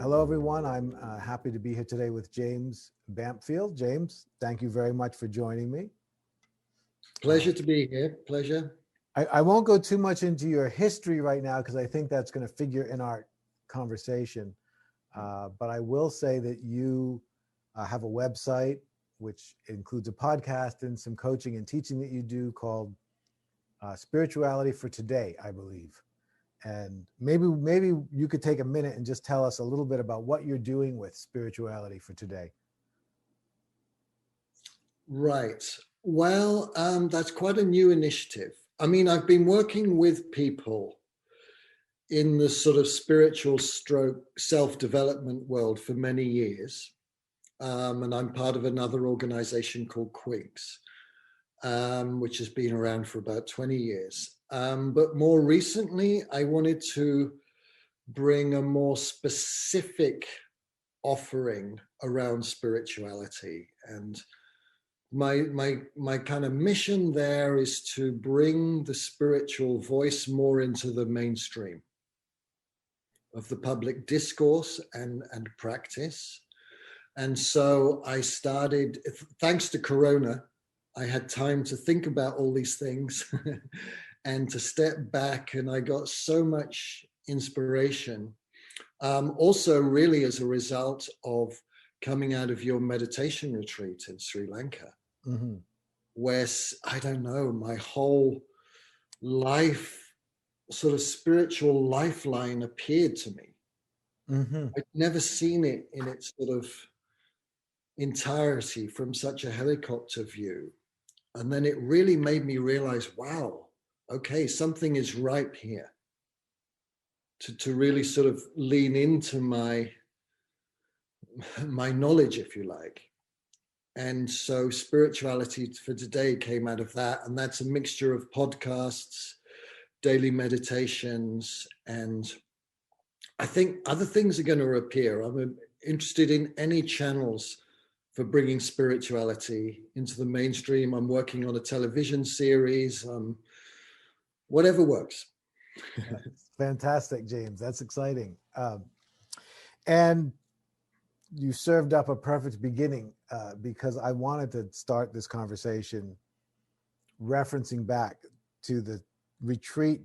Hello, everyone. I'm happy to be here today with James Bampfield. James, thank you very much for joining me. Pleasure to be here. Pleasure. I won't go too much into your history right now because I think that's going to figure in our conversation. But I will say that you have a website which includes a podcast and some coaching and teaching that you do called Spirituality for Today, I believe. And maybe you could take a minute and just tell us a little bit about what you're doing with Spirituality for Today. Right. Well, that's quite a new initiative. I mean, I've been working with people in the sort of spiritual stroke self-development world for many years. And I'm part of another organization called Quigs, which has been around for about 20 years. But more recently, I wanted to bring a more specific offering around spirituality. And my kind of mission there is to bring the spiritual voice more into the mainstream of the public discourse and practice. And so I started, thanks to Corona, I had time to think about all these things and to step back, and I got so much inspiration. Also, really as a result of coming out of your meditation retreat in Sri Lanka, where, I don't know, my whole life, sort of spiritual lifeline appeared to me. I'd never seen it in its sort of entirety from such a helicopter view. And then it really made me realize, wow, okay, something is ripe here to really sort of lean into my knowledge, if you like. And so Spirituality for Today came out of that. And that's a mixture of podcasts, daily meditations, and I think other things are going to appear. I'm interested in any channels for bringing spirituality into the mainstream. I'm working on a television series, whatever works. Fantastic, James. That's exciting. And you served up a perfect beginning because I wanted to start this conversation referencing back to the retreat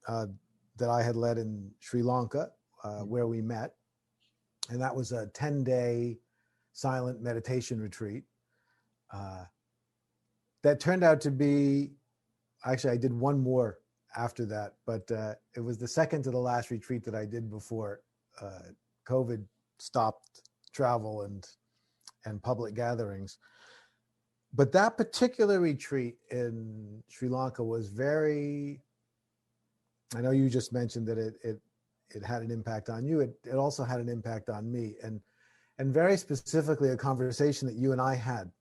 that I had led in Sri Lanka, where we met. And that was a 10-day silent meditation retreat that turned out to be, actually I did one more after that, but it was the second to the last retreat that I did before COVID stopped travel and public gatherings. But that particular retreat in Sri Lanka was very, I know you just mentioned that it had an impact on you. It also had an impact on me. And very specifically, a conversation that you and I had.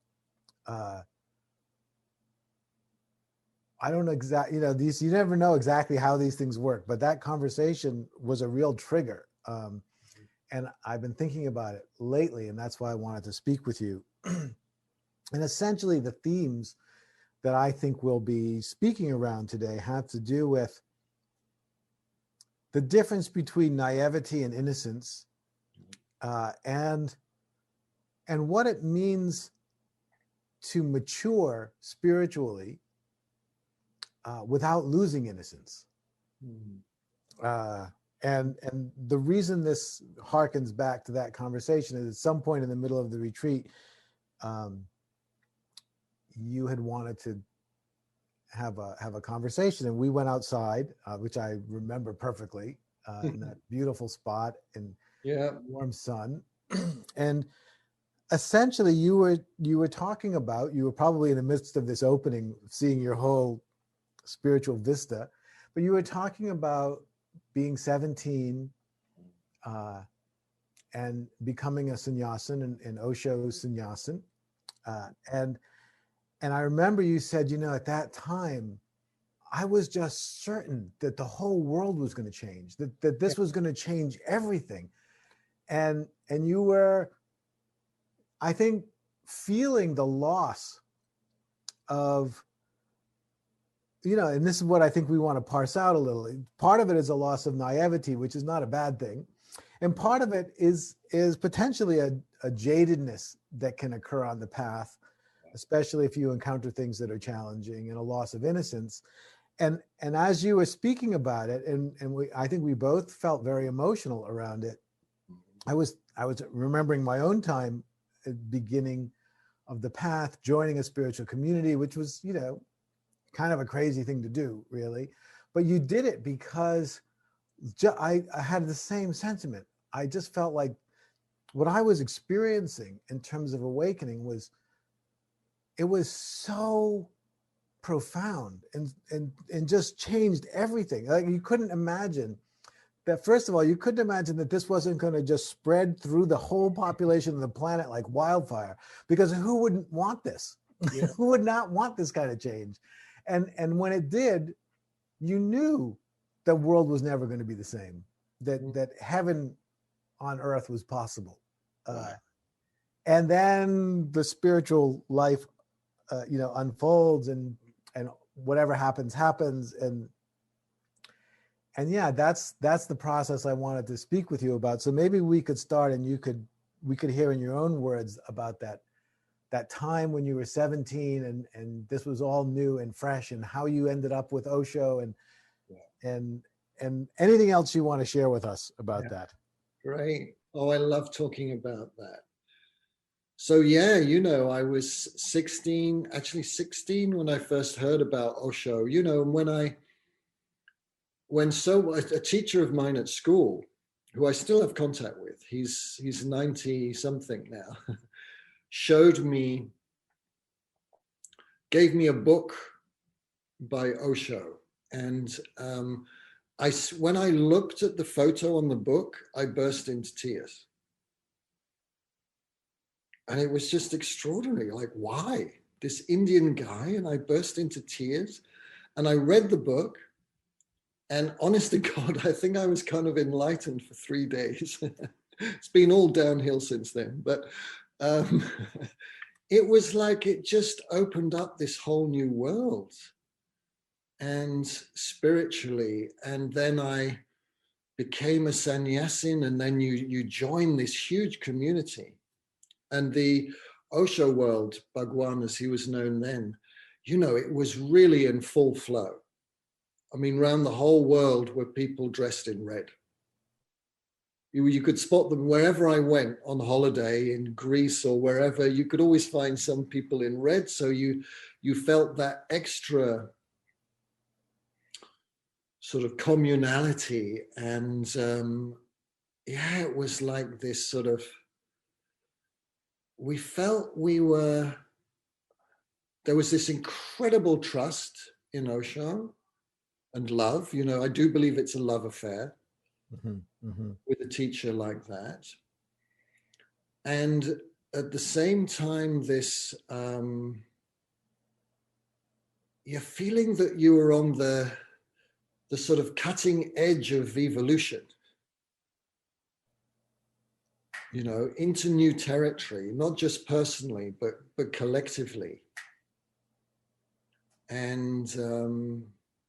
I don't know exactly, you never know exactly how these things work, but that conversation was a real trigger. And I've been thinking about it lately, and that's why I wanted to speak with you. And essentially, the themes that I think we'll be speaking around today have to do with the difference between naivety and innocence, and what it means to mature spiritually without losing innocence. And the reason this harkens back to that conversation is at some point in the middle of the retreat, you had wanted to have a conversation, and we went outside, which I remember perfectly, in that beautiful spot in warm sun. And essentially you were talking about, you were probably in the midst of this opening, seeing your whole spiritual vista, but you were talking about being 17 and becoming a sannyasin in Osho's sannyasin. And I remember you said, at that time, I was just certain that the whole world was going to change, that this was going to change everything. And you were, I think, feeling the loss of, and this is what I think we want to parse out a little. Part of it is a loss of naivety, which is not a bad thing. And part of it is potentially a jadedness that can occur on the path, especially if you encounter things that are challenging, and a loss of innocence. And as you were speaking about it, and I think we both felt very emotional around it. I was remembering my own time at the beginning of the path, joining a spiritual community, which was, kind of a crazy thing to do, really. But you did it because I had the same sentiment. I just felt like what I was experiencing in terms of awakening was so profound and just changed everything. Like, you couldn't imagine that. First of all, you couldn't imagine that this wasn't going to just spread through the whole population of the planet like wildfire, because who wouldn't want this? Yeah. Who would not want this kind of change? And when it did, you knew the world was never going to be the same, that heaven on earth was possible. And then the spiritual life, unfolds, and whatever happens. And yeah, that's the process I wanted to speak with you about. So maybe we could start, and we could hear in your own words about that time when you were 17 and this was all new and fresh, and how you ended up with Osho, and anything else you want to share with us about that. Great. Oh, I love talking about that. So yeah, I was 16 when I first heard about Osho, and when a teacher of mine at school, who I still have contact with, he's 90 something now, gave me a book by Osho. And when I looked at the photo on the book, I burst into tears. And it was just extraordinary. Like, why? This Indian guy? And I burst into tears. And I read the book. And honest to God, I think I was kind of enlightened for 3 days. It's been all downhill since then. But it was like it just opened up this whole new world. And spiritually. And then I became a sannyasin. And then you join this huge community. And the Osho world, Bhagwan as he was known then, it was really in full flow. I mean, around the whole world were people dressed in red. You could spot them wherever I went on holiday, in Greece or wherever. You could always find some people in red. So you felt that extra sort of communality. And it was like this sort of, we felt there was this incredible trust in Osho and love. I do believe it's a love affair with a teacher like that. And at the same time, this, you're feeling that you were on the sort of cutting edge of evolution. Into new territory, not just personally, but collectively. And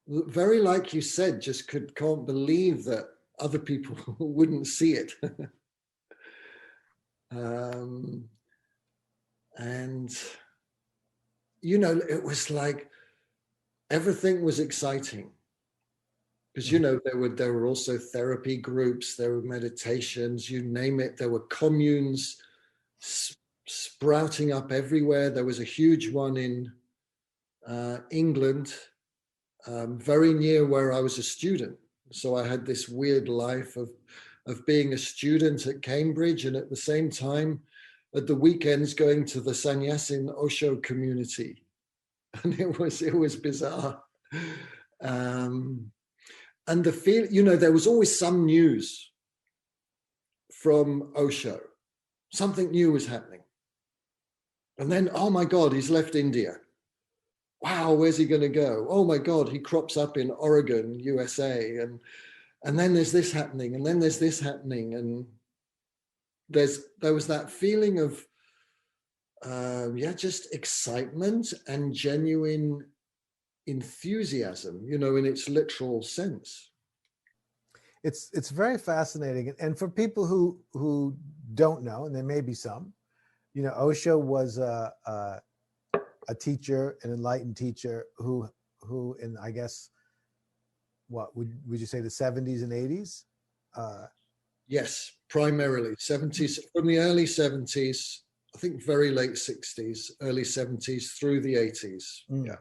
very, like you said, just can't believe that other people wouldn't see it. And it was like everything was exciting. Because, there were also therapy groups, there were meditations, you name it. There were communes sprouting up everywhere. There was a huge one in England, very near where I was a student. So I had this weird life of being a student at Cambridge, and at the same time, at the weekends, going to the Sannyasin Osho community. And it was bizarre. And there was always some news from Osho. Something new was happening. And then, oh my God, he's left India. Wow, where's he going to go? Oh my God, he crops up in Oregon, USA. And then there's this happening, and then there's this happening. And there was that feeling of, just excitement and genuine enthusiasm, in its literal sense. it's very fascinating. And for people who don't know, and there may be some, Osho was a teacher, an enlightened teacher who in, I guess, what would you say, the 70s and 80s? Yes, primarily 70s, from the early 70s, I think very late 60s, early 70s through the 80s. Yeah.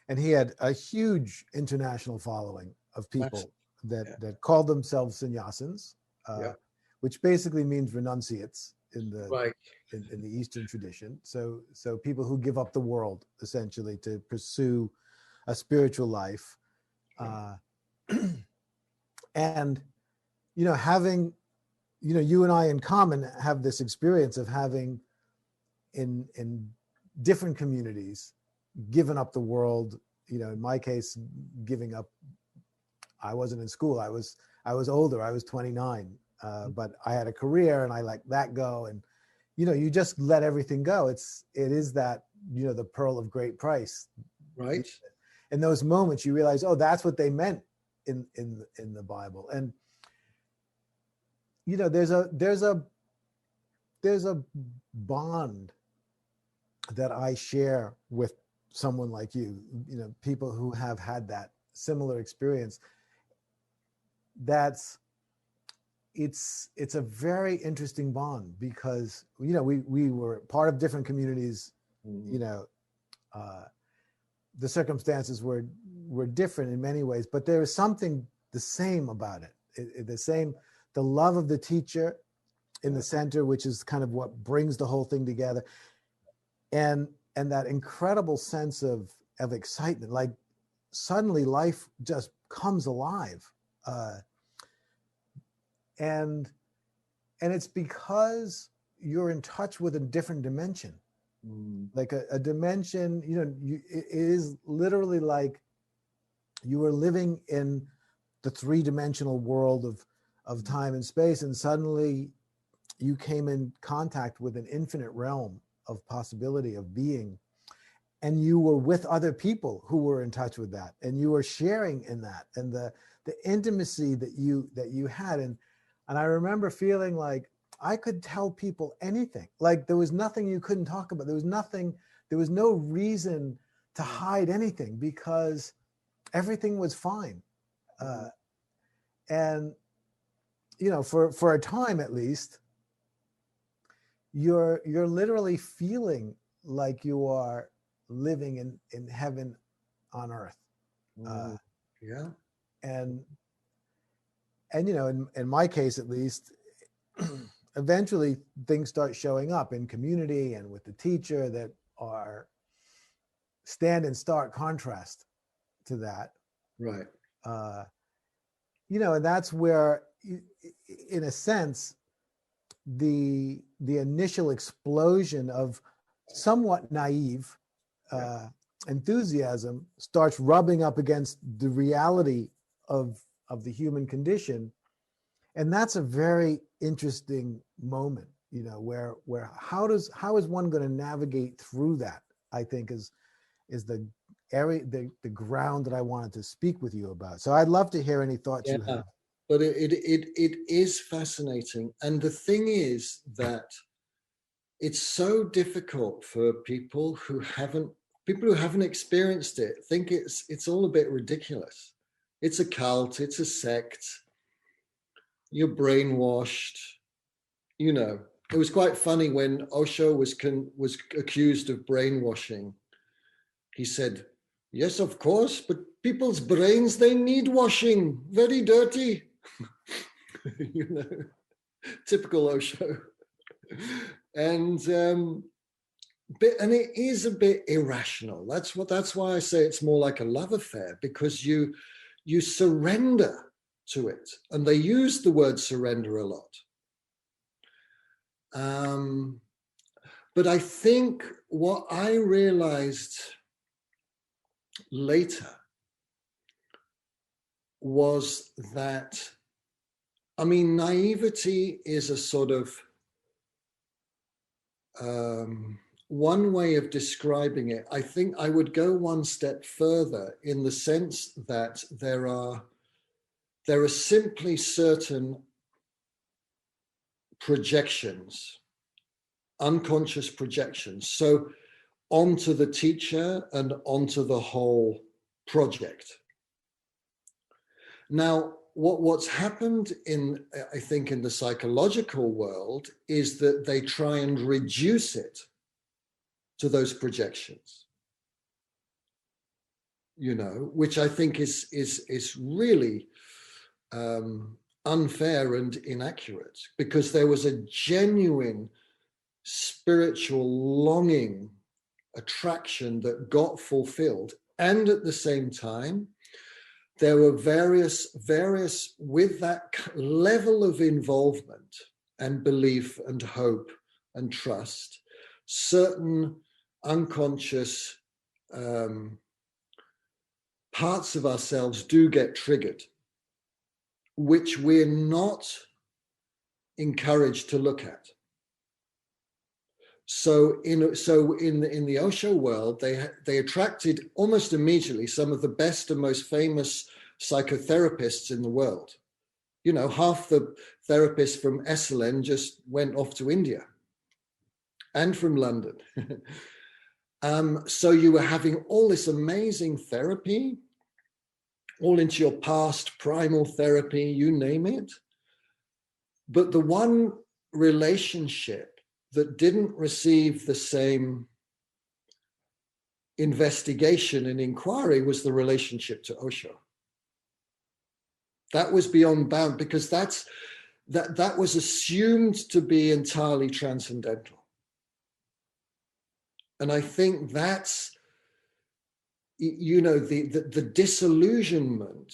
And he had a huge international following of people Massive. that called themselves sannyasins, Yeah. which basically means renunciates in the Right. in the Eastern tradition. So people who give up the world essentially to pursue a spiritual life, and having you and I in common have this experience of having in different communities given up the world. In my case, giving up. I wasn't in school. I was older. I was 29, but I had a career, and I let that go. And you just let everything go. It is that the pearl of great price. Right. In those moments, you realize, oh, that's what they meant in the Bible. And there's a bond that I share with someone like you. People who have had that similar experience. It's a very interesting bond, because we were part of different communities. The circumstances were different in many ways, but there is something the same about it. The love of the teacher in the center, which is kind of what brings the whole thing together, and that incredible sense of excitement, like suddenly life just comes alive. And it's because you're in touch with a different dimension, like a dimension. It is literally like you were living in the three-dimensional world of time and space, and suddenly you came in contact with an infinite realm of possibility of being, and you were with other people who were in touch with that, and you were sharing in that, and the intimacy that you had. And I remember feeling like I could tell people anything. Like there was nothing you couldn't talk about. There was no reason to hide anything, because everything was fine. And for a time at least, you're literally feeling like you are living in heaven on earth. Yeah. And in my case at least, eventually things start showing up in community and with the teacher that stand in stark contrast to that. Right. And that's where, in a sense, the initial explosion of somewhat naive enthusiasm starts rubbing up against the reality of the human condition. And that's a very interesting moment, where how is one going to navigate through that, I think is the area, the ground that I wanted to speak with you about. So I'd love to hear any thoughts you have. But it is fascinating. And the thing is that it's so difficult for people who haven't experienced it, think it's all a bit ridiculous. It's a cult, it's a sect, you're brainwashed. It was quite funny when Osho was accused of brainwashing. He said, yes, of course, but people's brains, they need washing, very dirty. Typical Osho. And it is a bit irrational. That's why I say it's more like a love affair, because you surrender to it. And they use the word surrender a lot. But I think what I realized later was that, naivety is a sort of one way of describing it. I think I would go one step further, in the sense that there are there are simply certain projections, unconscious projections, so onto the teacher and onto the whole project. Now, what's happened I think, in the psychological world is that they try and reduce it to those projections, which I think is really unfair and inaccurate, because there was a genuine spiritual longing, attraction that got fulfilled. And at the same time, there were various with that level of involvement and belief and hope and trust, certain unconscious parts of ourselves do get triggered, which we're not encouraged to look at. So in the Osho world, they attracted almost immediately some of the best and most famous psychotherapists in the world. Half the therapists from Esalen just went off to India, and from London. So you were having all this amazing therapy, all into your past, primal therapy, you name it. But the one relationship that didn't receive the same investigation and inquiry was the relationship to Osho. That was beyond bound, because that was assumed to be entirely transcendental. And I think that's, the disillusionment,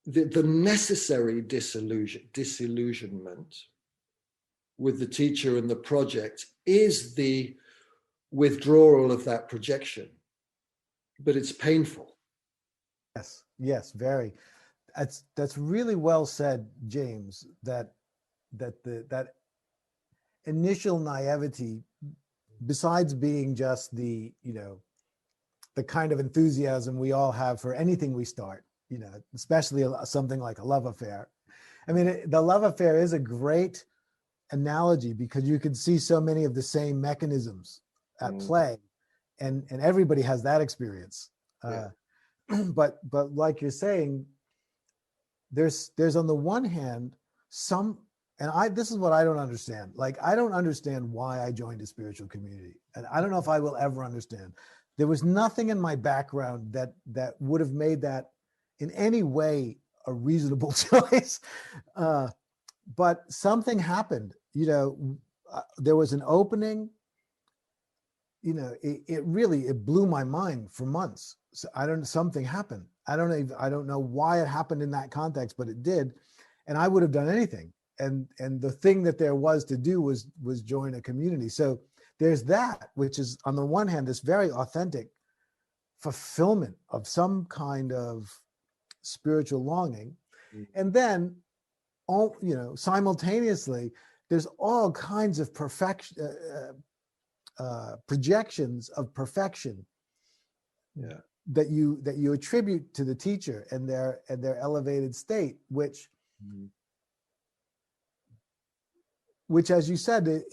the necessary disillusionment with the teacher and the project is the withdrawal of that projection. But it's painful. Yes, very. That's really well said, James, that initial naivety, besides being just the kind of enthusiasm we all have for anything we start, especially something like a love affair. I mean, the love affair is a great analogy, because you can see so many of the same mechanisms at play, and everybody has that experience. Yeah. But like you're saying, there's on the one hand this is what I don't understand. Like, I don't understand why I joined a spiritual community, and I don't know if I will ever understand. There was nothing in my background that would have made that in any way a reasonable choice. But something happened, there was an opening, it blew my mind for months. So something happened. I don't know why it happened in that context, but it did. And I would have done anything. And the thing that there was to do was join a community. So there's that, which is, on the one hand, this very authentic fulfillment of some kind of spiritual longing. And then, simultaneously, there's all kinds of projections of perfection that you attribute to the teacher and their elevated state, which as you said,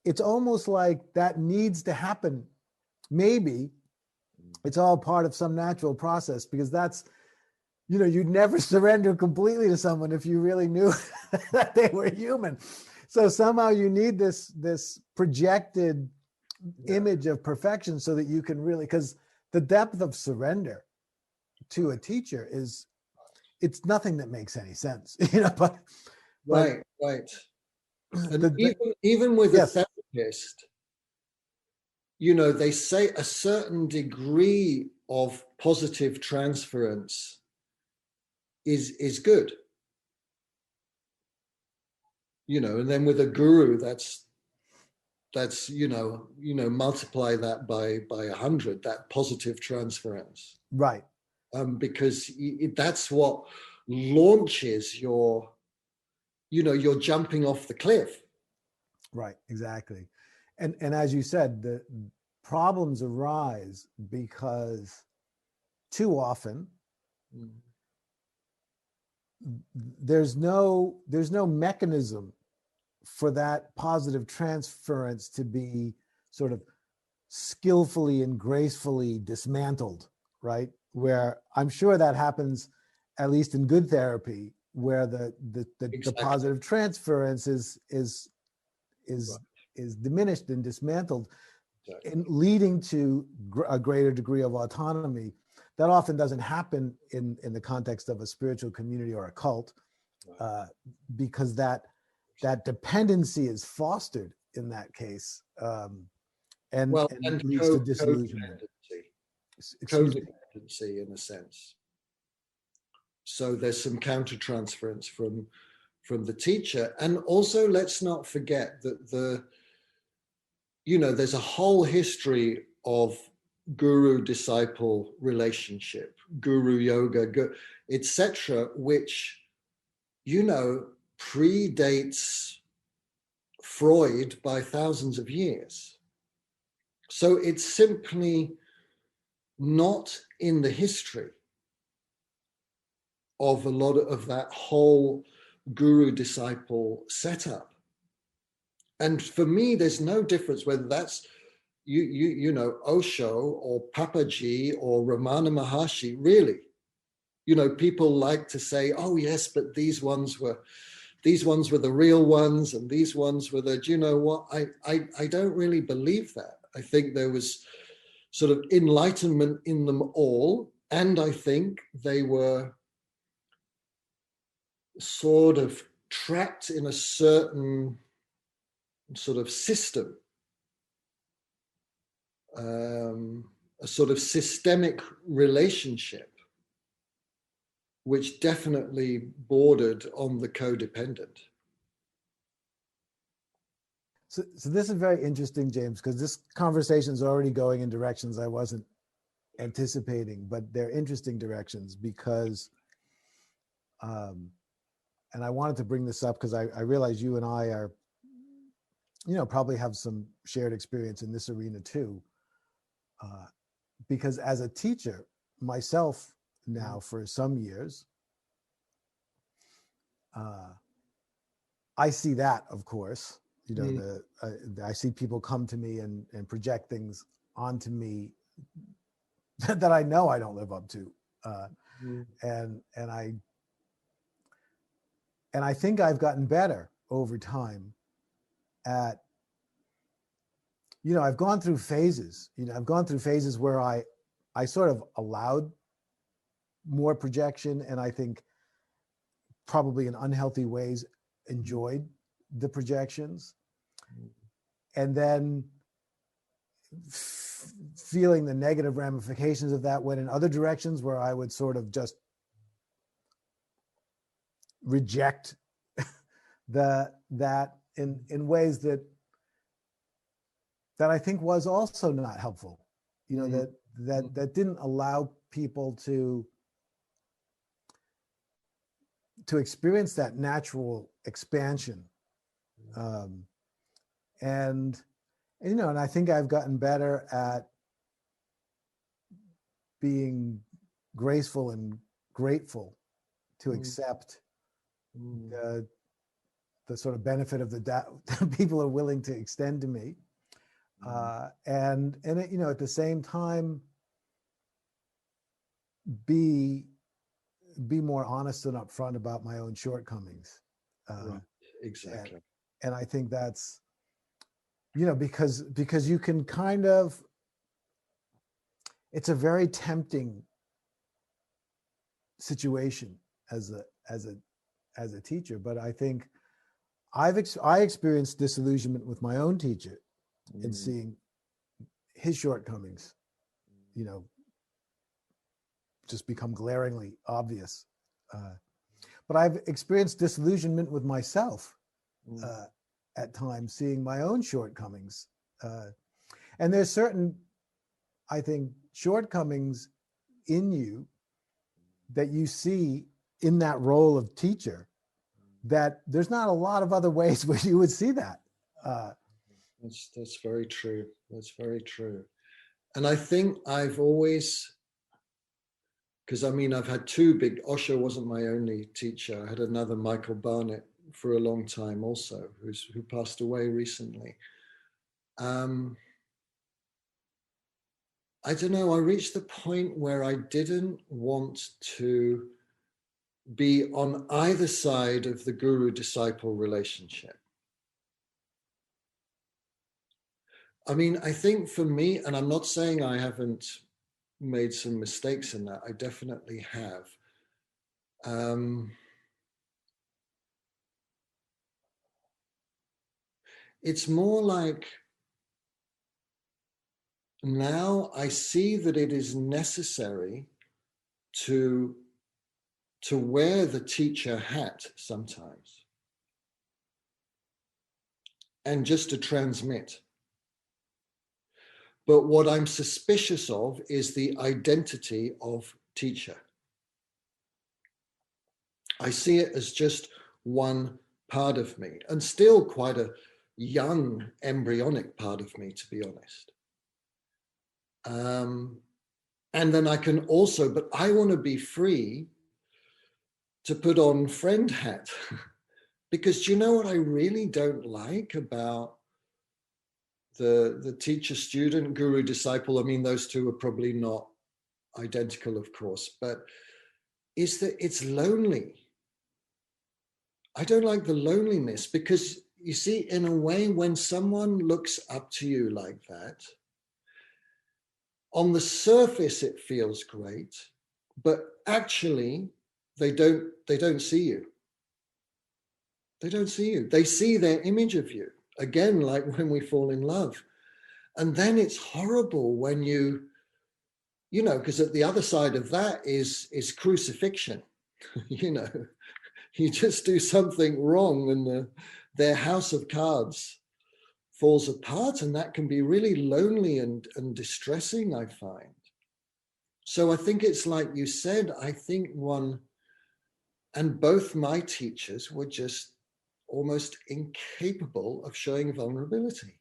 it's almost like that needs to happen. Maybe it's all part of some natural process, because that's, you'd never surrender completely to someone if you really knew that they were human. So somehow you need this projected image of perfection, so that you can really, because the depth of surrender to a teacher it's nothing that makes any sense, but right. And even with a therapist, they say a certain degree of positive transference is good, and then with a guru, that's multiply that by 100, that positive transference, right? Because that's what launches you're jumping off the cliff. Right, exactly. And as you said, the problems arise because too often there's no mechanism for that positive transference to be sort of skillfully and gracefully dismantled, right? Where I'm sure that happens, at least in good therapy, where the Exactly. positive transference is diminished and dismantled, Exactly. in leading to a greater degree of autonomy. That often doesn't happen in the context of a spiritual community or a cult, because that dependency is fostered in that case, and leads to disillusionment. Codependency in a sense. So there's some countertransference from the teacher. And also, let's not forget that there's a whole history of guru-disciple relationship, guru yoga, etc., which, predates Freud by thousands of years. So it's simply not in the history of a lot of that whole guru-disciple setup. And for me, there's no difference whether that's Osho or Papaji or Ramana Maharshi. Really, people like to say, "Oh yes, but these ones were the real ones, and these ones were the." Do you know what? I don't really believe that. I think there was sort of enlightenment in them all, and I think they were sort of trapped in a certain sort of system, a sort of systemic relationship, which definitely bordered on the codependent. So this is very interesting, James, because this conversation is already going in directions I wasn't anticipating, but they're interesting directions because, and I wanted to bring this up because I realize you and I are, probably have some shared experience in this arena too. Because as a teacher myself now for some years, I see that, of course, I see people come to me and project things onto me that I know I don't live up to. And I think I've gotten better over time at, I've gone through phases, where I sort of allowed more projection, and I think probably in unhealthy ways enjoyed the projections, and then feeling the negative ramifications of that went in other directions where I would sort of just reject that in ways that I think was also not helpful, that didn't allow people to experience that natural expansion. And I think I've gotten better at being graceful and grateful to accept the sort of benefit of the doubt that people are willing to extend to me. And at the same time, be more honest and upfront about my own shortcomings. Right. Exactly. And I think that's, because you can kind of, it's a very tempting situation as a teacher, but I think I experienced disillusionment with my own teacher in seeing his shortcomings, just become glaringly obvious. But I've experienced disillusionment with myself at times, seeing my own shortcomings. And there's certain, I think, shortcomings in you that you see in that role of teacher that there's not a lot of other ways where you would see that. That's very true. That's very true. And I think I've always because I mean, I've had two big, Osho wasn't my only teacher. I had another, Michael Barnett, for a long time also, who passed away recently. I don't know, I reached the point where I didn't want to be on either side of the guru-disciple relationship. I mean, I think for me, and I'm not saying I haven't made some mistakes in that, I definitely have. It's more like now I see that it is necessary to wear the teacher hat sometimes and just to transmit. But what I'm suspicious of is the identity of teacher. I see it as just one part of me, and still quite a young embryonic part of me, to be honest. And then I can also, but I want to be free to put on friend hat. Because do you know what I really don't like about the teacher student, guru disciple? I mean, those two are probably not identical, of course, but is that it's lonely. I don't like the loneliness, because you see, in a way, when someone looks up to you like that, on the surface it feels great, but actually they don't see you. They don't see you. They see their image of you. Again, like when we fall in love. And then it's horrible when you know, because at the other side of that is crucifixion. You know, you just do something wrong and their house of cards falls apart, and that can be really lonely and distressing, I find. So I think it's like you said, I think and both my teachers were just almost incapable of showing vulnerability.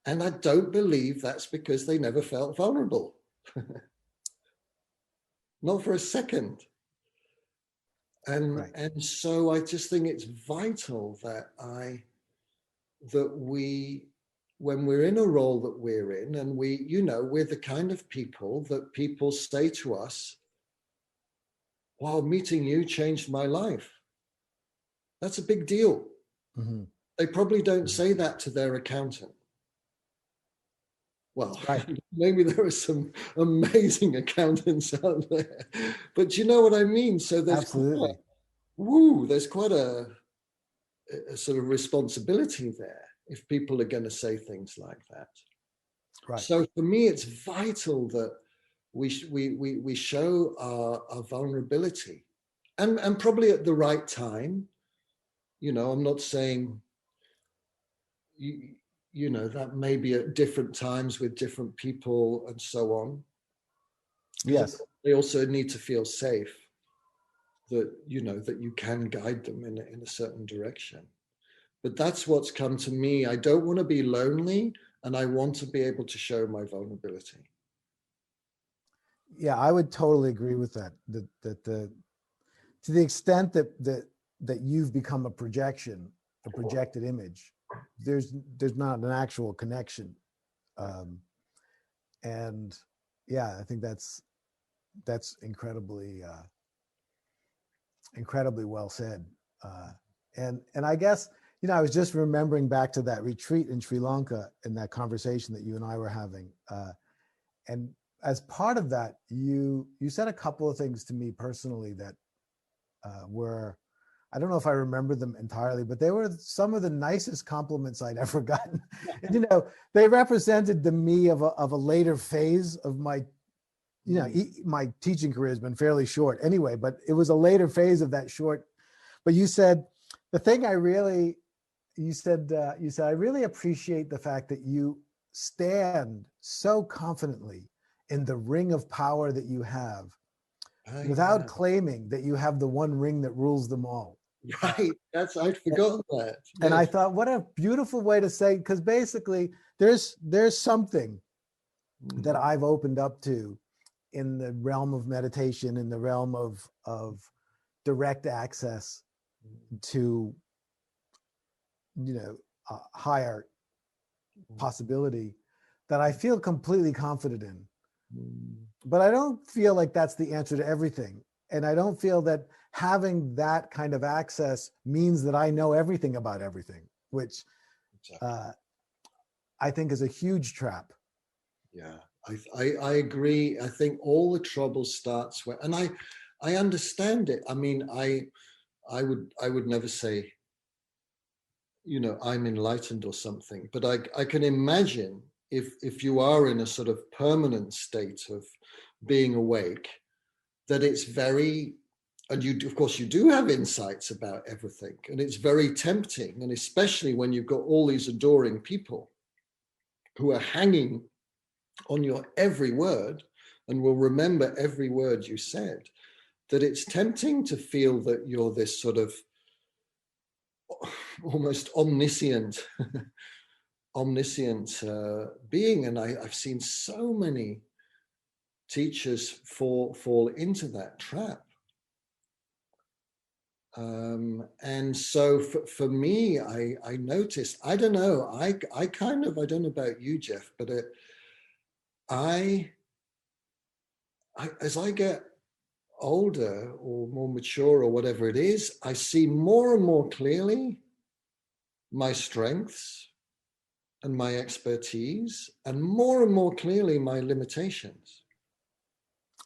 And I don't believe that's because they never felt vulnerable. Not for a second. And so I just think it's vital that we, when we're in a role that we're in, and we're the kind of people that people say to us, wow, meeting you changed my life. That's a big deal. Mm-hmm. They probably don't say that to their accountant. Well, maybe there are some amazing accountants out there, but you know what I mean? So there's there's quite a sort of responsibility there if people are going to say things like that. Right. So for me, it's vital that we show our vulnerability, and probably at the right time. You know, I'm not saying you know, that may be at different times with different people and so on. Yes. They also need to feel safe that, you know, that you can guide them in a certain direction. But that's what's come to me. I don't want to be lonely, and I want to be able to show my vulnerability. Yeah, I would totally agree with that. To the extent that you've become a projection, a projected image, there's not an actual connection. And yeah, I think that's incredibly well said. And I guess, you know, I was just remembering back to that retreat in Sri Lanka and that conversation that you and I were having. And as part of that, you said a couple of things to me personally that were, I don't know if I remember them entirely, but they were some of the nicest compliments I'd ever gotten. And, you know, they represented the me of a later phase of my, you know, my teaching career has been fairly short anyway, but it was a later phase of that short. But you said, the thing I really, you said, I really appreciate the fact that you stand so confidently in the ring of power that you have without claiming that you have the one ring that rules them all. Right. I'd forgotten that. And I thought, what a beautiful way to say, because basically there's something that I've opened up to in the realm of meditation, in the realm of direct access to, higher possibility, that I feel completely confident in. But I don't feel like that's the answer to everything. And I don't feel that having that kind of access means that I know everything about everything, which I think is a huge trap. Yeah, I agree. I think all the trouble starts where, and I understand it. I mean, I would never say, I'm enlightened or something, but I can imagine if you are in a sort of permanent state of being awake, that it's very, and of course you do have insights about everything, and it's very tempting, and especially when you've got all these adoring people who are hanging on your every word and will remember every word you said, that it's tempting to feel that you're this sort of almost omniscient being. And I've seen so many teachers fall into that trap. And so for me, I noticed, I don't know, I don't know about you, Jeff, but as I get older or more mature or whatever it is, I see more and more clearly my strengths and my expertise, and more clearly my limitations.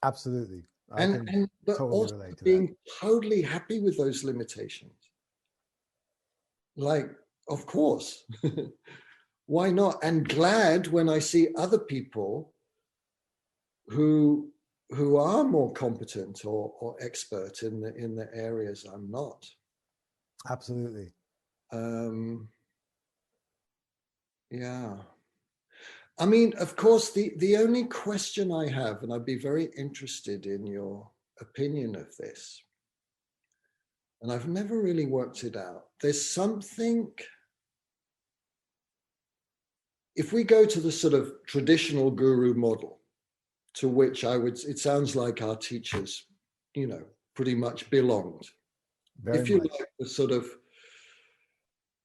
Absolutely. But totally also relate to being that. totally happy with those limitations. Like, of course, why not? And glad when I see other people who are more competent or expert in the areas I'm not. Absolutely. Yeah. I mean, of course, the only question I have, and I'd be very interested in your opinion of this, and I've never really worked it out. There's something, if we go to the sort of traditional guru model, to which it sounds like our teachers, pretty much belonged. Very If you much. like the sort of,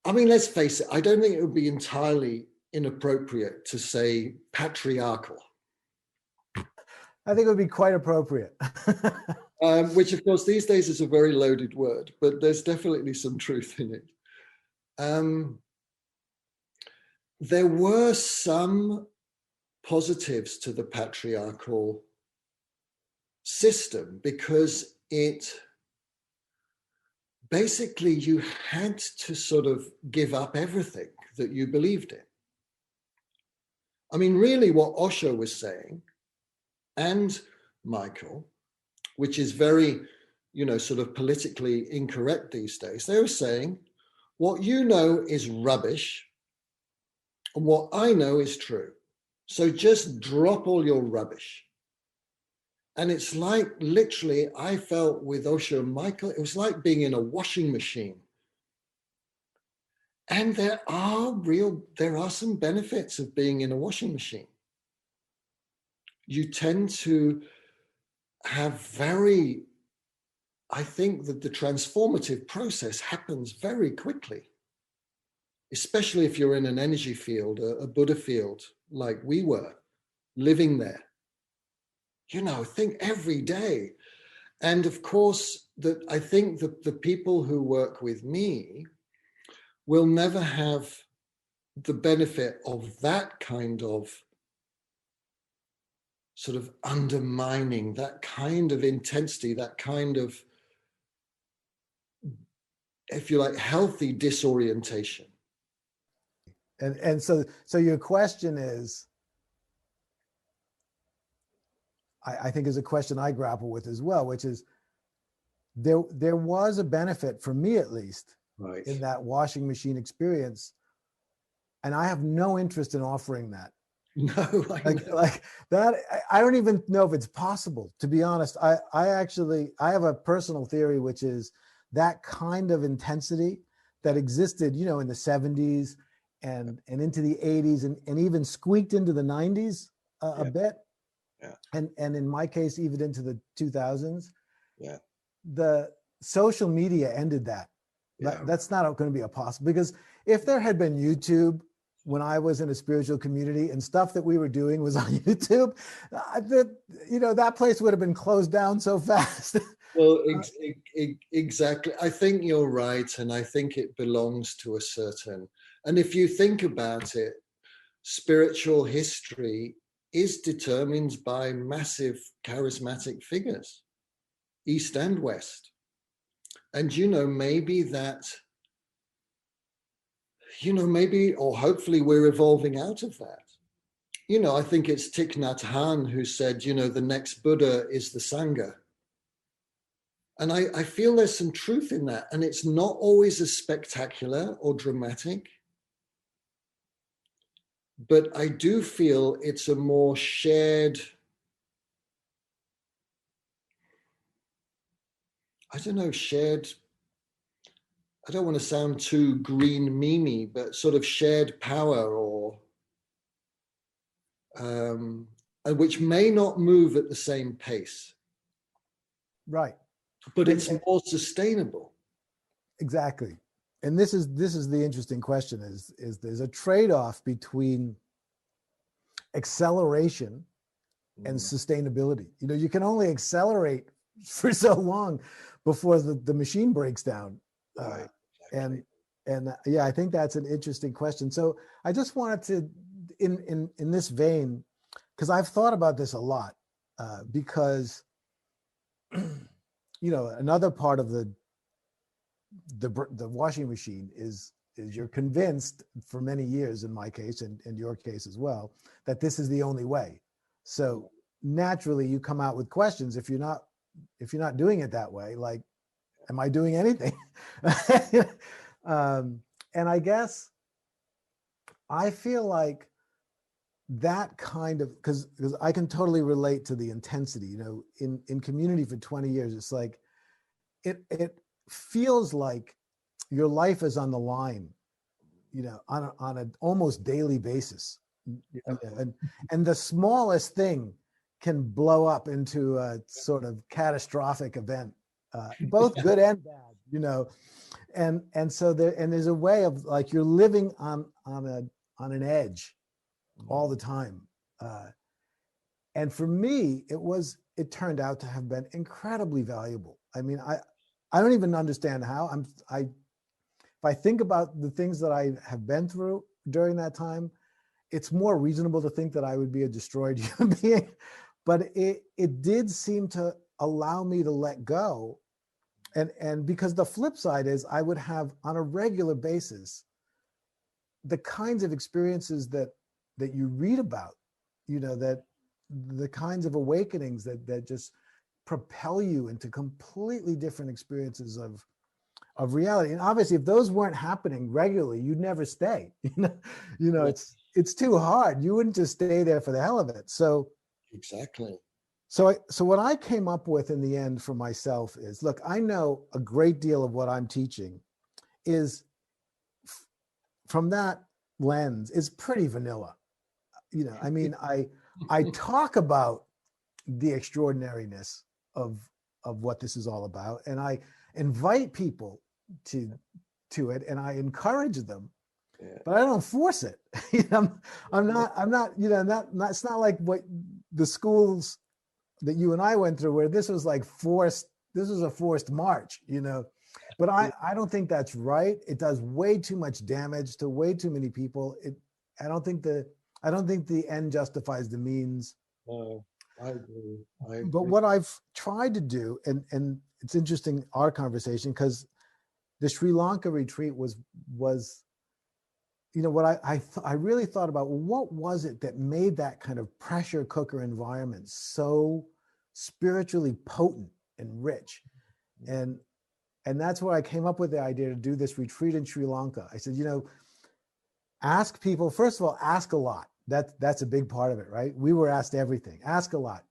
I mean, let's face it, I don't think it would be entirely inappropriate to say patriarchal. I think it would be quite appropriate. Which, of course, these days is a very loaded word, but there's definitely some truth in it. There were some positives to the patriarchal system because it basically, you had to sort of give up everything that you believed in. I mean, really what Osho was saying, and Michael, which is very, sort of politically incorrect these days, they were saying, what you know is rubbish, and what I know is true. So just drop all your rubbish. And it's like, literally, I felt with Osho and Michael, it was like being in a washing machine. And there are some benefits of being in a washing machine. You tend to have I think that the transformative process happens very quickly, especially if you're in an energy field, a Buddha field, like we were, living there. Think every day. And of course, I think that the people who work with me will never have the benefit of that kind of sort of undermining, that kind of intensity, that kind of, if you like, healthy disorientation. And so your question is, I think is a question I grapple with as well, which is there was a benefit for me, at least, Right. in that washing machine experience. And I have no interest in offering that. No, like that. I don't even know if it's possible, to be honest. I have a personal theory, which is that kind of intensity that existed, in the 70s and into the 80s and even squeaked into the 90s a bit. Yeah. And in my case, even into the 2000s, Yeah. the social media ended that. Yeah. That's not going to be a possible, because if there had been YouTube when I was in a spiritual community and stuff that we were doing was on YouTube, that place would have been closed down so fast. Well, exactly. I think you're right. And I think it belongs to a certain, and if you think about it, spiritual history is determined by massive charismatic figures, East and West. And, maybe, or hopefully we're evolving out of that. I think it's Thich Nhat Hanh who said, the next Buddha is the Sangha. And I feel there's some truth in that. And it's not always as spectacular or dramatic. But I do feel it's a more shared, I don't know, I don't want to sound too green memey, but sort of shared power, or which may not move at the same pace. Right. But it's more sustainable. Exactly. And this is the interesting question, is there's a trade-off between acceleration and sustainability. You can only accelerate for so long before the machine breaks down. Right. Exactly. And yeah, I think that's an interesting question. So I just wanted to, in this vein, because I've thought about this a lot, because another part of the washing machine is you're convinced for many years, in my case and in your case as well, that this is the only way. So naturally you come out with questions if you're not doing it that way, like, am I doing anything? And I guess I feel like that kind of, because I can totally relate to the intensity, in community for 20 years, it's like it feels like your life is on the line, on an almost daily basis. And the smallest thing can blow up into a sort of catastrophic event, both good and bad, and so there's a way of, like, you're living on an edge all the time. And for me, it turned out to have been incredibly valuable. I mean, I don't even understand how. If I think about the things that I have been through during that time, it's more reasonable to think that I would be a destroyed human being. But it did seem to allow me to let go. And because the flip side is, I would have on a regular basis the kinds of experiences that you read about, that the kinds of awakenings that just propel you into completely different experiences of reality. And obviously, if those weren't happening regularly, you'd never stay. It's too hard. You wouldn't just stay there for the hell of it. So exactly. So what I came up with in the end for myself is, look, I know a great deal of what I'm teaching is from that lens is pretty vanilla. I mean, I talk about the extraordinariness of what this is all about, and I invite people to it, and I encourage them, but I don't force it. I'm not, it's not like what the schools that you and I went through, where this was like forced, this was a forced march, but I don't think that's right. It does way too much damage to way too many people. I don't think the end justifies the means. No, I agree. But what I've tried to do, and it's interesting, our conversation, because the Sri Lanka retreat was what I really thought about, what was it that made that kind of pressure cooker environment so spiritually potent and rich? And that's where I came up with the idea to do this retreat in Sri Lanka. I said, ask people, first of all, ask a lot. That's a big part of it, right? We were asked everything. Ask a lot.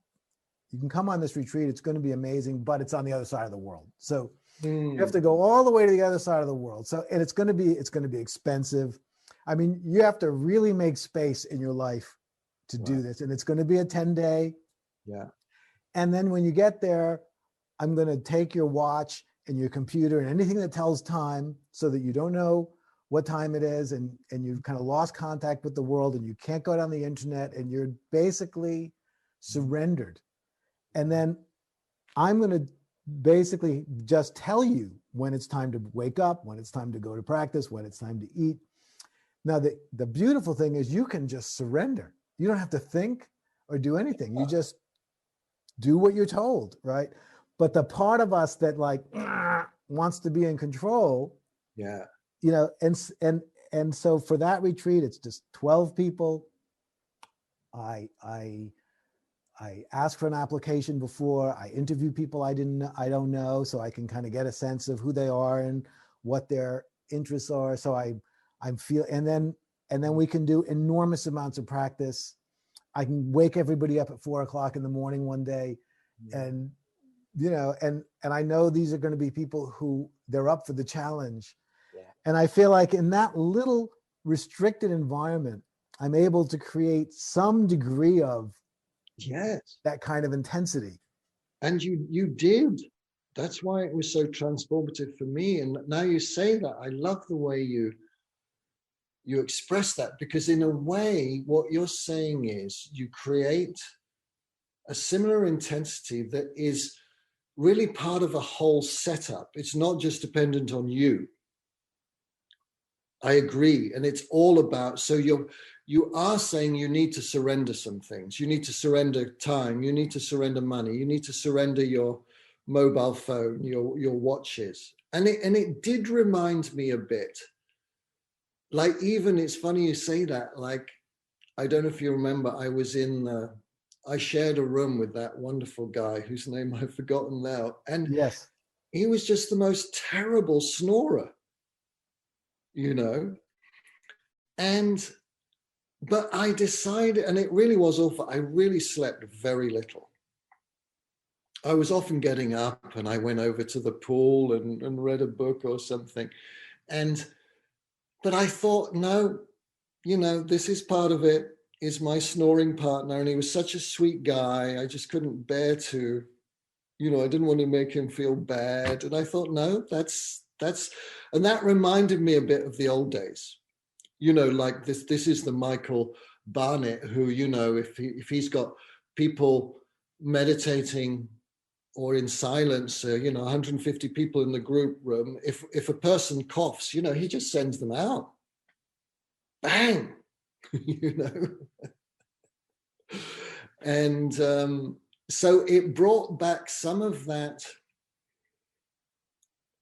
You can come on this retreat. It's going to be amazing, but it's on the other side of the world. So you have to go all the way to the other side of the world. So, and it's going to be expensive. I mean, you have to really make space in your life to do this. And it's going to be a 10-day Yeah. And then when you get there, I'm going to take your watch and your computer and anything that tells time so that you don't know what time it is, and you've kind of lost contact with the world and you can't go down the internet and you're basically surrendered. And then I'm going to basically just tell you when it's time to wake up, when it's time to go to practice, when it's time to eat. Now, the beautiful thing is you can just surrender. You don't have to think or do anything. You just do what you're told, right? But the part of us that like wants to be in control, Yeah. you know, and so for that retreat, it's just 12 people. I ask for an application before. I interview people I don't know, so I can kind of get a sense of who they are and what their interests are. So I'm and then we can do enormous amounts of practice. I can wake everybody up at 4:00 in the morning one day, and you know, and I know these are going to be people who they're up for the challenge. Yeah. And I feel like in that little restricted environment, I'm able to create some degree of Yes. that kind of intensity. And you did. That's why it was so transformative for me. And now you say that, I love the way you express that, because in a way, what you're saying is you create a similar intensity that is really part of a whole setup. It's not just dependent on you. I agree. And it's all about, so you are saying you need to surrender some things. You need to surrender time. You need to surrender money. You need to surrender your mobile phone, your watches. And it did remind me a bit, like, even it's funny you say that, like, I don't know if you remember, I shared a room with that wonderful guy whose name I've forgotten now. And Yes. he was just the most terrible snorer, you know? But I decided, and it really was awful, I really slept very little. I was often getting up and I went over to the pool and read a book or something. But I thought, no, this is part of it, is my snoring partner. And he was such a sweet guy. I just couldn't bear to, I didn't want to make him feel bad. And I thought, no, and that reminded me a bit of the old days. Like this is the Michael Barnett who, if he's got people meditating or in silence, 150 people in the group room, if a person coughs, he just sends them out. Bang, And so it brought back some of that,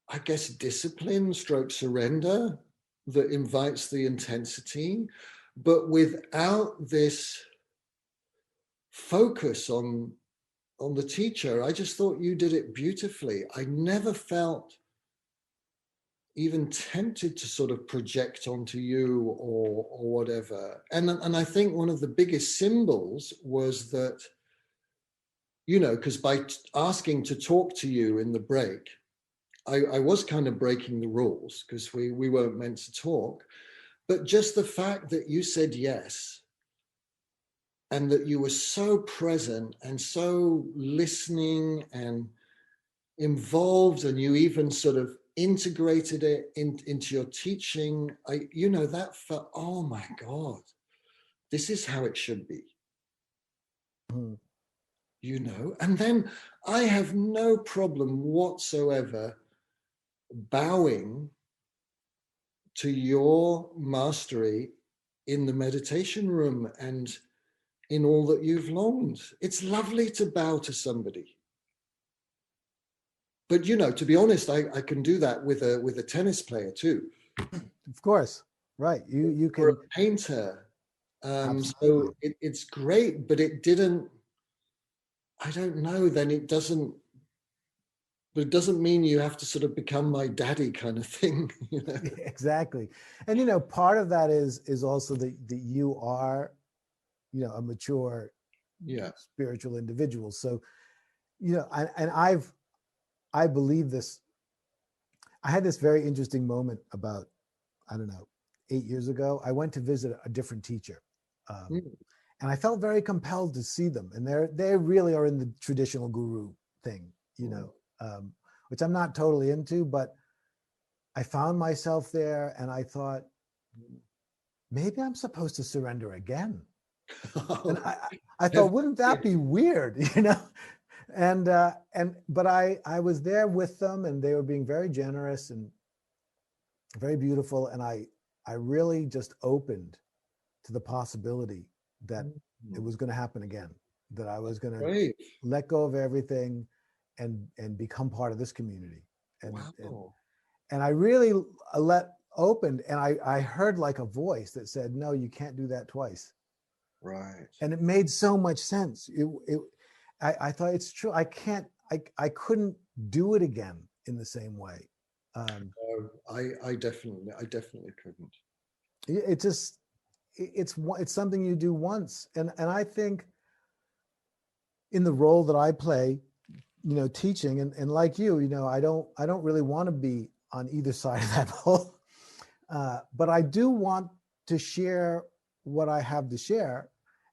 I guess, discipline stroke surrender that invites the intensity, but without this focus on the teacher. I just thought you did it beautifully. I never felt even tempted to sort of project onto you or whatever. And I think one of the biggest symbols was that, because by asking to talk to you in the break, I was kind of breaking the rules because we weren't meant to talk. But just the fact that you said yes, and that you were so present and so listening and involved, and you even sort of integrated it into your teaching, that felt, oh my God, this is how it should be. Mm. And then I have no problem whatsoever bowing to your mastery in the meditation room and in all that you've longed. It's lovely to bow to somebody. But to be honest, I can do that with a tennis player too. Of course, right. You Or a can painter. absolutely. So it's great, but it didn't. I don't know. Then it doesn't. But it doesn't mean you have to sort of become my daddy kind of thing. Exactly. And part of that is also that you are, a mature, spiritual individual. So, I believe this. I had this very interesting moment about, I don't know, 8 years ago. I went to visit a different teacher. Mm. and I felt very compelled to see them. And they really are in the traditional guru thing, which I'm not totally into, but I found myself there, and I thought, maybe I'm supposed to surrender again. And I thought, wouldn't that be weird, but I was there with them, and they were being very generous and very beautiful, and I really just opened to the possibility that it was going to happen again, that I was going to let go of everything and become part of this community. And I really opened, and I heard like a voice that said, no, you can't do that twice. Right. And it made so much sense. I thought, it's true. I couldn't do it again in the same way. I definitely couldn't. It's something you do once. And I think in the role that I play, teaching, and like you, I don't really want to be on either side of that pole. But I do want to share what I have to share.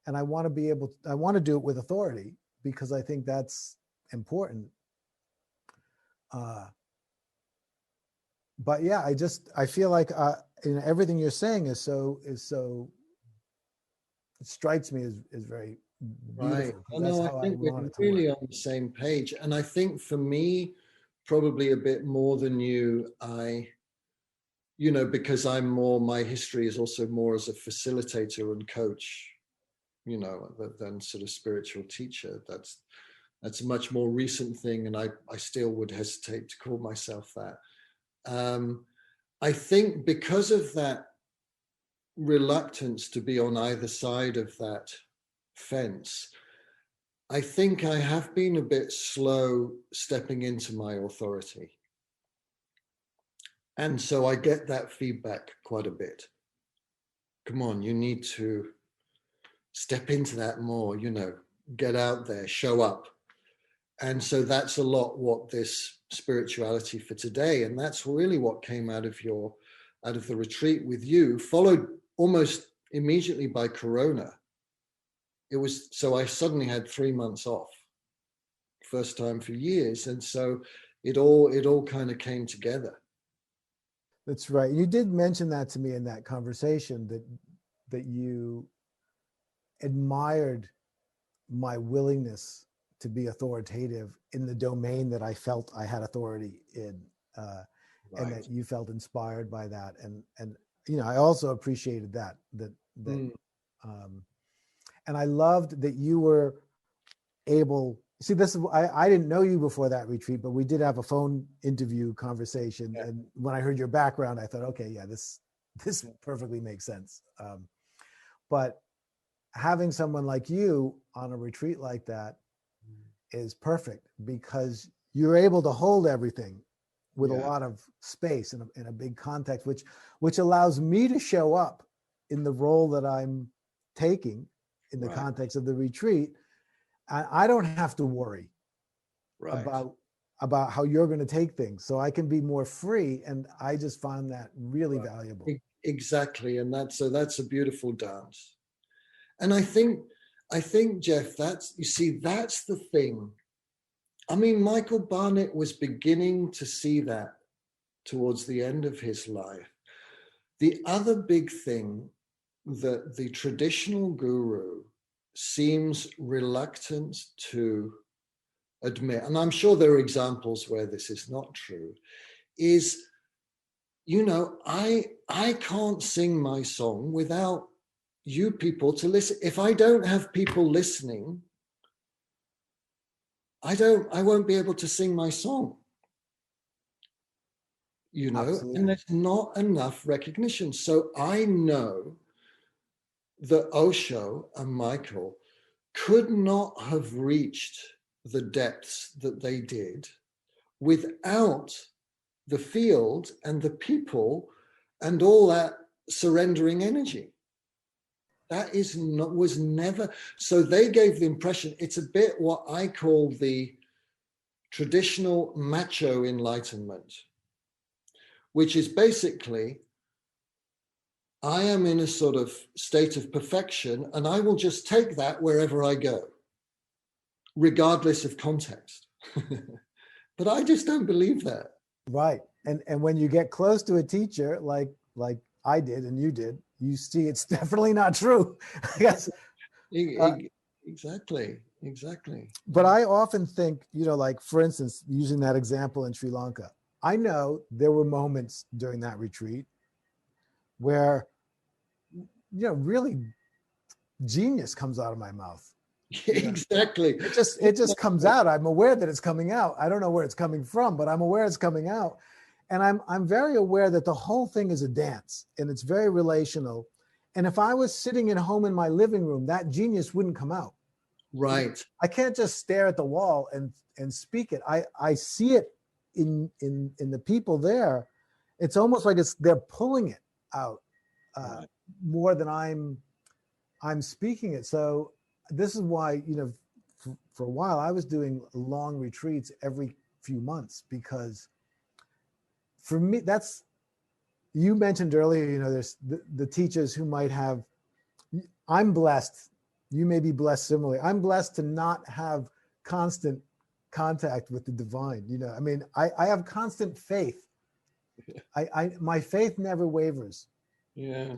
And I want to do it with authority, because I think that's important. But yeah, I feel like everything you're saying is so it strikes me as very beautiful. Right. No, I think we're really on the same page. And I think for me, probably a bit more than you, because my history is also more as a facilitator and coach, than sort of spiritual teacher. That's a much more recent thing, and I still would hesitate to call myself that. I think because of that reluctance to be on either side of that fence, I think I have been a bit slow stepping into my authority. And so I get that feedback quite a bit. Come on, you need to step into that more, get out there, show up. And so that's a lot what this spirituality for today. And that's really what came out of the retreat with you, followed almost immediately by Corona. So I suddenly had 3 months off, first time for years. And so it all kind of came together. That's right. You did mention that to me in that conversation, that you admired my willingness to be authoritative in the domain that I felt I had authority in, and that you felt inspired by that. And I also appreciated that. And I loved that you were able. See, this is I didn't know you before that retreat, but we did have a phone interview conversation. Yeah. And when I heard your background, I thought, okay, yeah, this perfectly makes sense. But having someone like you on a retreat like that is perfect, because you're able to hold everything with a lot of space in a big context, which allows me to show up in the role that I'm taking in the context of the retreat. I don't have to worry about how you're going to take things, so I can be more free. And I just found that really valuable. Exactly, and that's a beautiful dance. And I think Jeff, that's the thing. I mean, Michael Barnett was beginning to see that towards the end of his life. The other big thing that the traditional guru seems reluctant to admit, and I'm sure there are examples where this is not true, is, I can't sing my song without you people to listen. If I don't have people listening, I won't be able to sing my song. Absolutely. And there's not enough recognition. So I know that Osho and Michael could not have reached the depths that they did without the field and the people and all that surrendering energy. That was never. So they gave the impression, it's a bit what I call the traditional macho enlightenment, which is basically I am in a sort of state of perfection, and I will just take that wherever I go, regardless of context. But I just don't believe that. Right. And when you get close to a teacher, like I did and you did, you see it's definitely not true. Yes. Exactly. But I often think, like for instance, using that example in Sri Lanka, I know there were moments during that retreat where, really genius comes out of my mouth. Exactly. It just comes out. I'm aware that it's coming out. I don't know where it's coming from, but I'm aware it's coming out. And I'm very aware that the whole thing is a dance and it's very relational. And if I was sitting at home in my living room, that genius wouldn't come out. Right. I can't just stare at the wall and speak it. I see it in the people there. It's almost like they're pulling it out Right. more than I'm speaking it. So this is why, for a while I was doing long retreats every few months, because for me, you mentioned earlier, there's the teachers who might have, I'm blessed. You may be blessed similarly. I'm blessed to not have constant contact with the divine. I mean, I have constant faith. My faith never wavers. Yeah.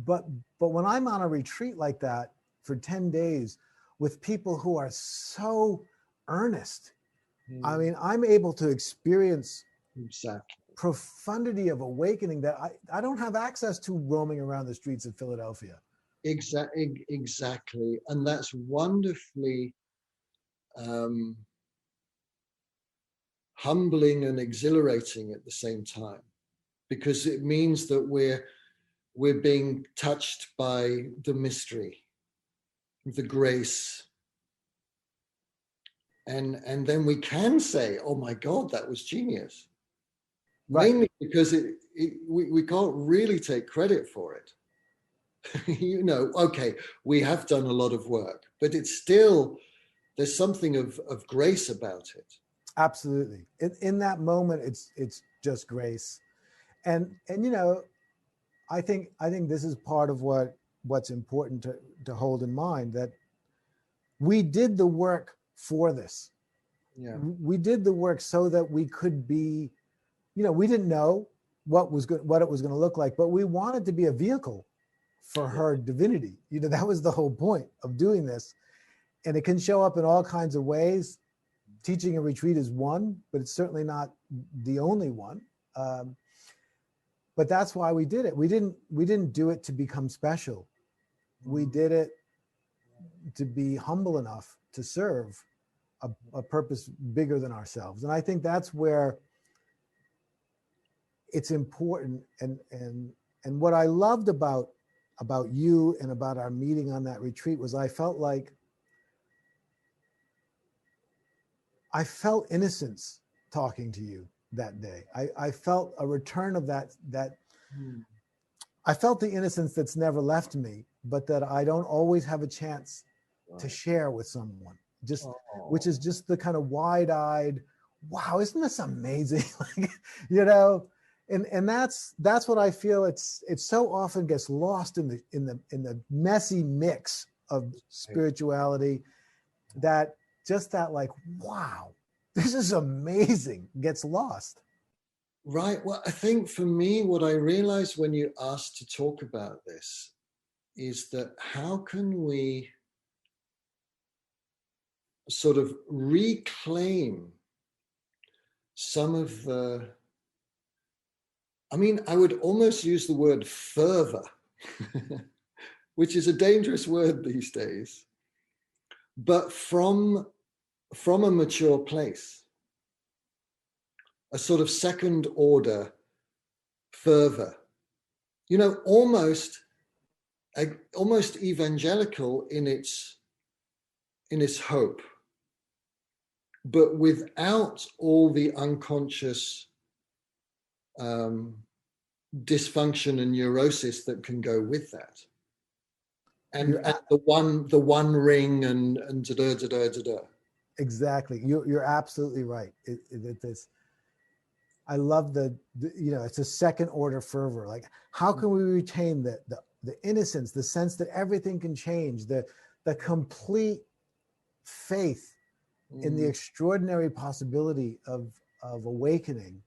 But when I'm on a retreat like that for 10 days with people who are so earnest, I mean, I'm able to experience profundity of awakening that I don't have access to roaming around the streets of Philadelphia. Exactly. And that's wonderfully humbling and exhilarating at the same time, because it means that we're being touched by the mystery, the grace. And then we can say, oh my God, that was genius. Right. Mainly because we can't really take credit for it. Okay, we have done a lot of work, but it's still, there's something of grace about it. Absolutely. In that moment, it's just grace. And I think this is part of what's important to hold in mind, that we did the work for this. Yeah. We did the work so that we could be, we didn't know what it was going to look like, but we wanted to be a vehicle for her divinity. That was the whole point of doing this. And it can show up in all kinds of ways. Teaching a retreat is one, but it's certainly not the only one. But that's why we did it. We didn't do it to become special. We did it to be humble enough to serve a purpose bigger than ourselves. And I think that's where it's important. And what I loved about you and about our meeting on that retreat was I felt innocence talking to you that day. I felt a return of that I felt the innocence that's never left me, but that I don't always have a chance to share with someone, which is just the kind of wide-eyed, wow, isn't this amazing? And that's what I feel. It so often gets lost in the messy mix of spirituality, that just that, like, wow, this is amazing, gets lost. Right. Well, I think for me, what I realized when you asked to talk about this is that how can we sort of reclaim some of the, I mean, I would almost use the word fervor, which is a dangerous word these days, but from a mature place, a sort of second order fervor, almost evangelical in its hope, but without all the unconscious dysfunction and neurosis that can go with that, and the one ring and da. Exactly, you're absolutely right. I love the you know, it's a second order fervor. Like, how can we retain the innocence, the sense that everything can change, the complete faith in the extraordinary possibility of awakening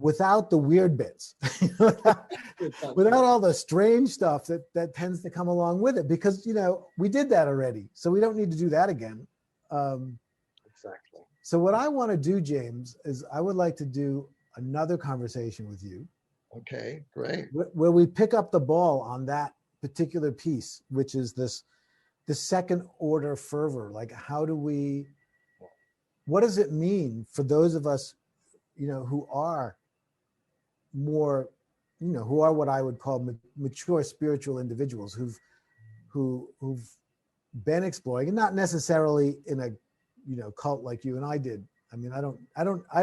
without the weird bits, without all the strange stuff that tends to come along with it, because, you know, we did that already. So we don't need to do that again. Exactly. So what I want to do, James, is I would like to do another conversation with you. Okay, great. Where we pick up the ball on that particular piece, which is the second order fervor. Like, what does it mean for those of us, you know, who are more, you know, who are what I would call mature spiritual individuals who've been exploring, and not necessarily in a, you know, cult like you and I did. I mean, I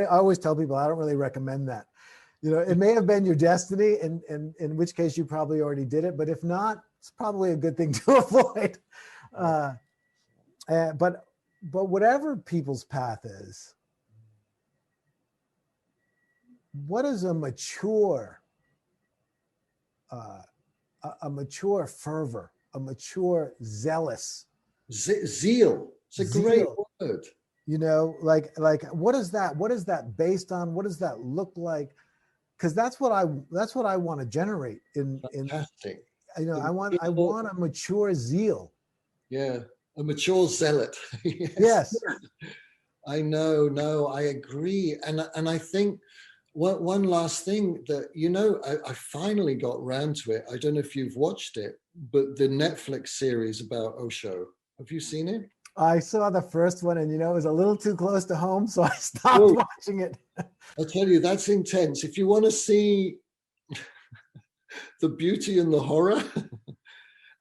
always tell people I don't really recommend that. You know, it may have been your destiny, and in which case you probably already did it, but if not, it's probably a good thing to avoid. But whatever people's path is, what is a mature fervor, a mature zealous zeal? It's a great word. You know, like what is that based on? What does that look like? Because that's what I want to generate in Fantastic. You know, I want a mature zeal. Yeah, a mature zealot. Yes. I know. No, I agree, and I think one last thing that, you know, I finally got round to it. I don't know if you've watched it, but the Netflix series about Osho. Have you seen it? I saw the first one, and, you know, it was a little too close to home, so I stopped watching it. I tell you, that's intense. If you want to see the beauty and the horror,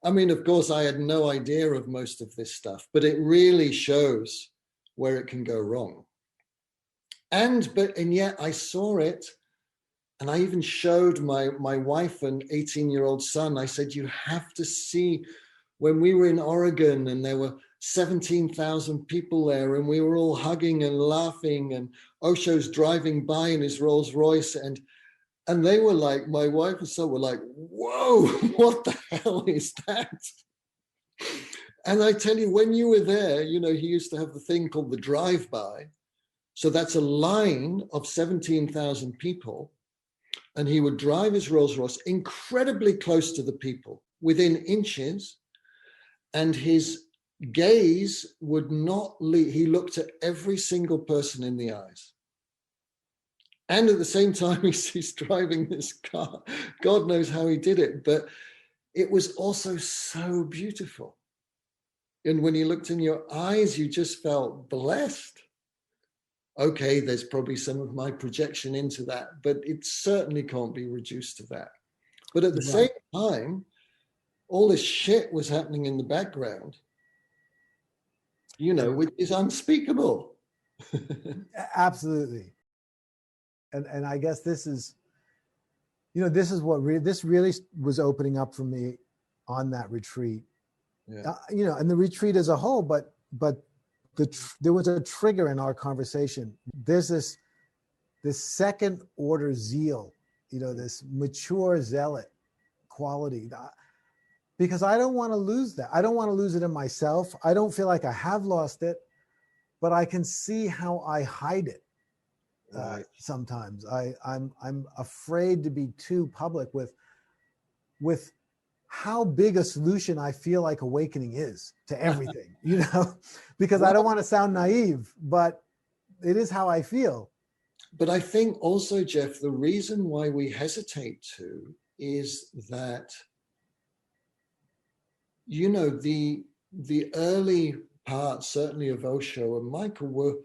I mean, of course, I had no idea of most of this stuff, but it really shows where it can go wrong. And yet I saw it, and I even showed my wife and 18-year-old son. I said, you have to see, when we were in Oregon and there were 17,000 people there, and we were all hugging and laughing, and Osho's driving by in his Rolls Royce, and they were like, my wife and son were like, whoa, what the hell is that? And I tell you, when you were there, you know, he used to have the thing called the drive-by. So that's a line of 17,000 people. And he would drive his Rolls Royce incredibly close to the people, within inches. And his gaze would not leave. He looked at every single person in the eyes. And at the same time, he's driving this car. God knows how he did it, but it was also so beautiful. And when he looked in your eyes, you just felt blessed. Okay, there's probably some of my projection into that, but it certainly can't be reduced to that. But at the same time, all this shit was happening in the background, you know, which is unspeakable. Absolutely. And I guess this is, you know, this is what this really was opening up for me on that retreat. Yeah. You know, and the retreat as a whole, but there was a trigger in our conversation. There's this second order zeal, you know, this mature zealot quality, because I don't want to lose that. I don't want to lose it in myself. I don't feel like I have lost it, but I can see how I hide it. Sometimes I'm afraid to be too public with how big a solution I feel like awakening is to everything, you know, because I don't want to sound naive, but it is how I feel. But I think also, Jeff, the reason why we hesitate to is that, you know, the early parts, certainly of Osho and Michael, were,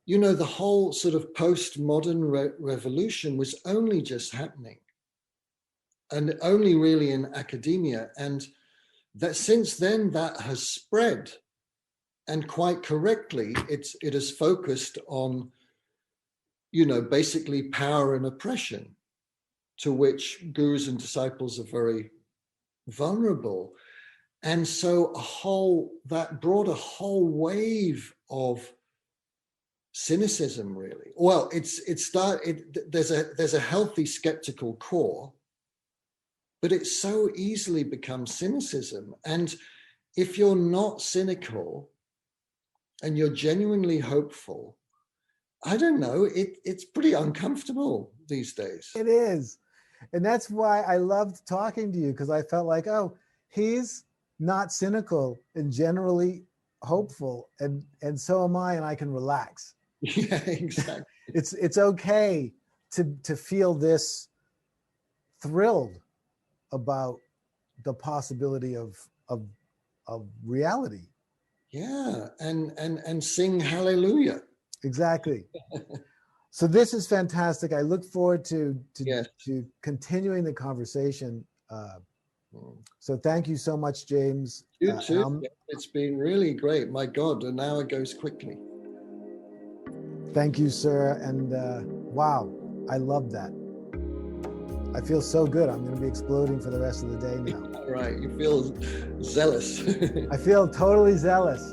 you know, the whole sort of postmodern revolution was only just happening, and only really in academia. And that since then, that has spread, and quite correctly, it has focused on, you know, basically power and oppression, to which gurus and disciples are very vulnerable. And so that brought a whole wave of cynicism, really. Well, there's a healthy skeptical core, but it so easily becomes cynicism. And if you're not cynical and you're genuinely hopeful, I don't know, it's pretty uncomfortable these days. It is. And that's why I loved talking to you, because I felt like, oh, he's not cynical and generally hopeful, and so am I, and I can relax. Yeah, exactly. It's okay to feel this thrilled about the possibility of reality. Yeah, and sing hallelujah. Exactly. So this is fantastic. I look forward to continuing the conversation. So thank you so much, James. You too. It's been really great. My God, an hour goes quickly. Thank you, sir. And wow, I love that. I feel so good. I'm going to be exploding for the rest of the day now. Right. You feel zealous. I feel totally zealous.